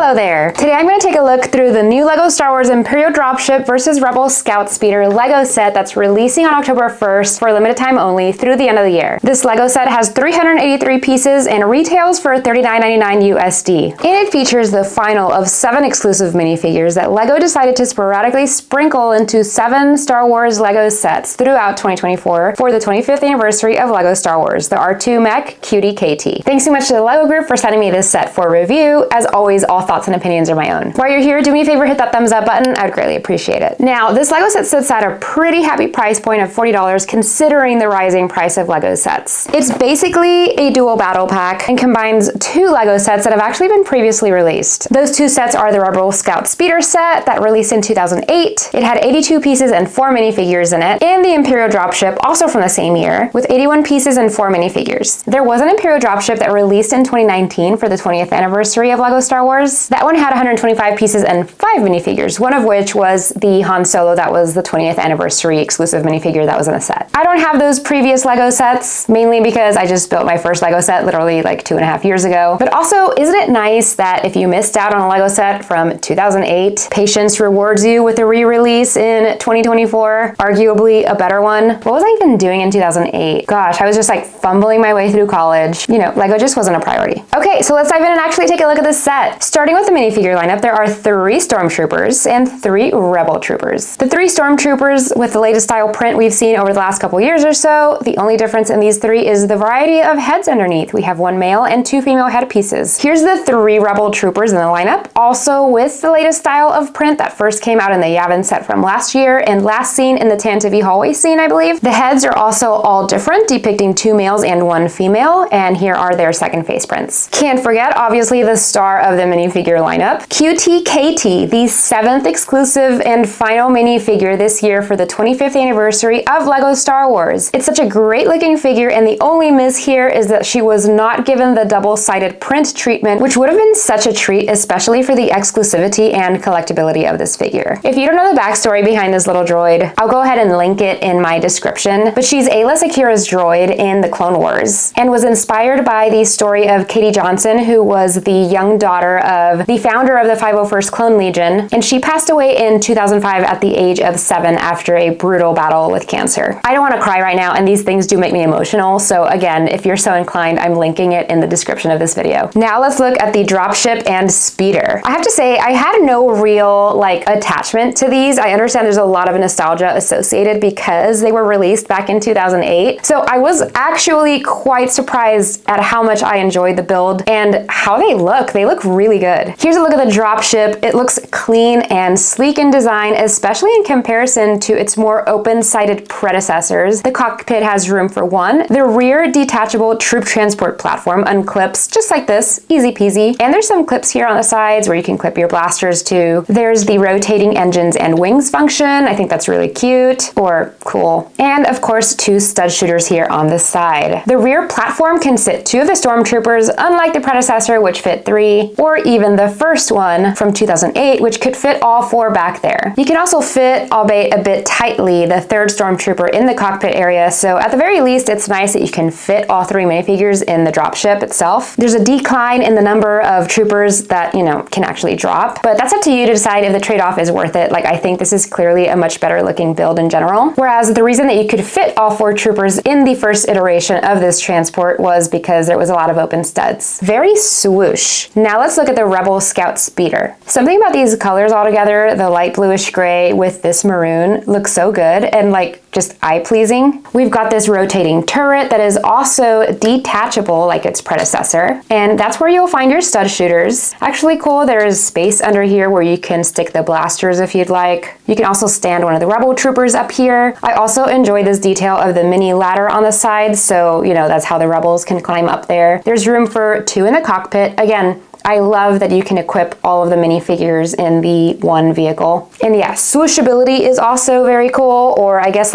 Hello there. Today I'm going to take a look through the new LEGO Star Wars Imperial Dropship versus Rebel Scout Speeder LEGO set that's releasing on October 1st for a limited time only through the end of the year. This LEGO set has 383 pieces and retails for $39.99 USD. And it features the final of 7 exclusive minifigures that LEGO decided to sporadically sprinkle into 7 Star Wars LEGO sets throughout 2024 for the 25th anniversary of LEGO Star Wars, the R2 Mech Cutie KT. Thanks so much to the LEGO group for sending me this set for review. As always, all thoughts and opinions are my own. While you're here, do me a favor, hit that thumbs up button. I'd greatly appreciate it. Now, this LEGO set sits at a pretty happy price point of $40 considering the rising price of LEGO sets. It's basically a dual battle pack and combines 2 LEGO sets that have actually been previously released. Those 2 sets are the Rebel Scout Speeder set that released in 2008. It had 82 pieces and 4 minifigures in it, and the Imperial Dropship, also from the same year, with 81 pieces and 4 minifigures. There was an Imperial Dropship that released in 2019 for the 20th anniversary of LEGO Star Wars. That one had 125 pieces and 5 minifigures, one of which was the Han Solo that was the 20th anniversary exclusive minifigure that was in the set. I don't have those previous LEGO sets, mainly because I just built my first LEGO set literally like 2.5 years ago. But also, isn't it nice that if you missed out on a LEGO set from 2008, patience rewards you with a re-release in 2024, arguably a better one? What was I even doing in 2008? Gosh, I was just like fumbling my way through college. You know, LEGO just wasn't a priority. Okay, so let's dive in and actually take a look at this set. Starting with the minifigure lineup, there are 3 Stormtroopers and 3 Rebel Troopers. The 3 Stormtroopers with the latest style print we've seen over the last couple years or so. The only difference in these 3 is the variety of heads underneath. We have 1 male and 2 female headpieces. Here's the 3 Rebel Troopers in the lineup, also with the latest style of print that first came out in the Yavin set from last year and last seen in the Tantive hallway scene, I believe. The heads are also all different, depicting 2 males and 1 female, and here are their second face prints. Can't forget, obviously, the star of the minifigure lineup, QTKT, the 7th exclusive and final minifigure this year for the 25th anniversary of LEGO Star Wars. It's such a great looking figure, and the only miss here is that she was not given the double-sided print treatment, which would have been such a treat, especially for the exclusivity and collectability of this figure. If you don't know the backstory behind this little droid, I'll go ahead and link it in my description, but she's Ayla Secura's droid in the Clone Wars and was inspired by the story of Katie Johnson, who was the young daughter of the founder of the 501st Clone Legion, and she passed away in 2005 at the age of 7 after a brutal battle with cancer. I don't want to cry right now, and these things do make me emotional, so again, if you're so inclined, I'm linking it in the description of this video. Now let's look at the Dropship and Speeder. I have to say, I had no real attachment to these. I understand there's a lot of nostalgia associated because they were released back in 2008, so I was actually quite surprised at how much I enjoyed the build and how they look. They look really good. Here's a look at the Dropship. It looks clean and sleek in design, especially in comparison to its more open-sided predecessors. The cockpit has room for 1. The rear detachable troop transport platform unclips just like this, easy peasy. And there's some clips here on the sides where you can clip your blasters to. There's the rotating engines and wings function. I think that's really cute or cool. And of course, 2 stud shooters here on the side. The rear platform can sit 2 of the Stormtroopers, unlike the predecessor, which fit 3, or even the first one from 2008, which could fit all 4 back there. You can also fit, albeit a bit tightly, the 3rd Stormtrooper in the cockpit area, so at the very least, it's nice that you can fit all 3 minifigures in the Dropship itself. There's a decline in the number of troopers that, can actually drop, but that's up to you to decide if the trade-off is worth it. I think this is clearly a much better looking build in general, whereas the reason that you could fit all 4 troopers in the first iteration of this transport was because there was a lot of open studs. Very swoosh. Now let's look at the Rebel Scout Speeder. Something about these colors all together, the light bluish gray with this maroon, looks so good and just eye-pleasing. We've got this rotating turret that is also detachable like its predecessor, and that's where you'll find your stud shooters. Actually cool, there's space under here where you can stick the blasters if you'd like. You can also stand one of the Rebel Troopers up here. I also enjoy this detail of the mini ladder on the side, so that's how the Rebels can climb up there. There's room for 2 in the cockpit. Again, I love that you can equip all of the minifigures in the one vehicle. And yeah, swooshability is also very cool, or I guess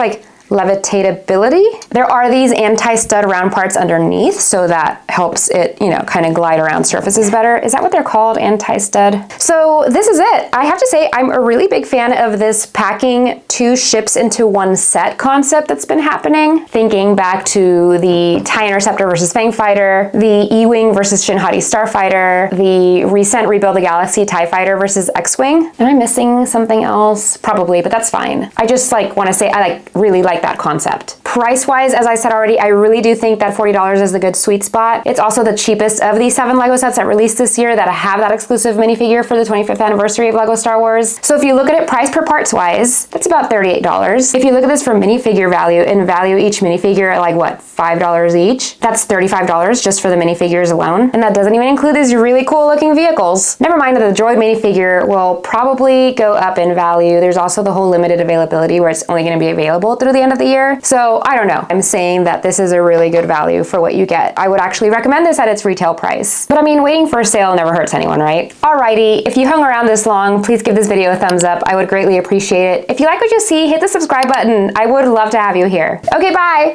levitatability. There are these anti-stud round parts underneath, so that helps it, you know, kind of glide around surfaces better. Is that what they're called, anti-stud? So this is it. I have to say I'm a really big fan of this packing 2 ships into 1 set concept that's been happening. Thinking back to the TIE Interceptor versus Fang Fighter, the E-Wing versus Shin Hati Starfighter, the recent Rebuild the Galaxy TIE Fighter versus X-Wing. Am I missing something else? Probably, but that's fine. I just want to say I really like that concept. Price-wise, as I said already, I really do think that $40 is the good sweet spot. It's also the cheapest of the 7 LEGO sets that released this year that have that exclusive minifigure for the 25th anniversary of LEGO Star Wars. So if you look at it price per parts wise, that's about $38. If you look at this for minifigure value and value each minifigure at like what, $5 each, that's $35 just for the minifigures alone. And that doesn't even include these really cool looking vehicles. Never mind that the droid minifigure will probably go up in value. There's also the whole limited availability where it's only going to be available through the end of the year. So I don't know. I'm saying that this is a really good value for what you get. I would actually recommend this at its retail price. But I mean, waiting for a sale never hurts anyone, right? Alrighty, if you hung around this long, please give this video a thumbs up. I would greatly appreciate it. If you like what you see, hit the subscribe button. I would love to have you here. Okay, bye!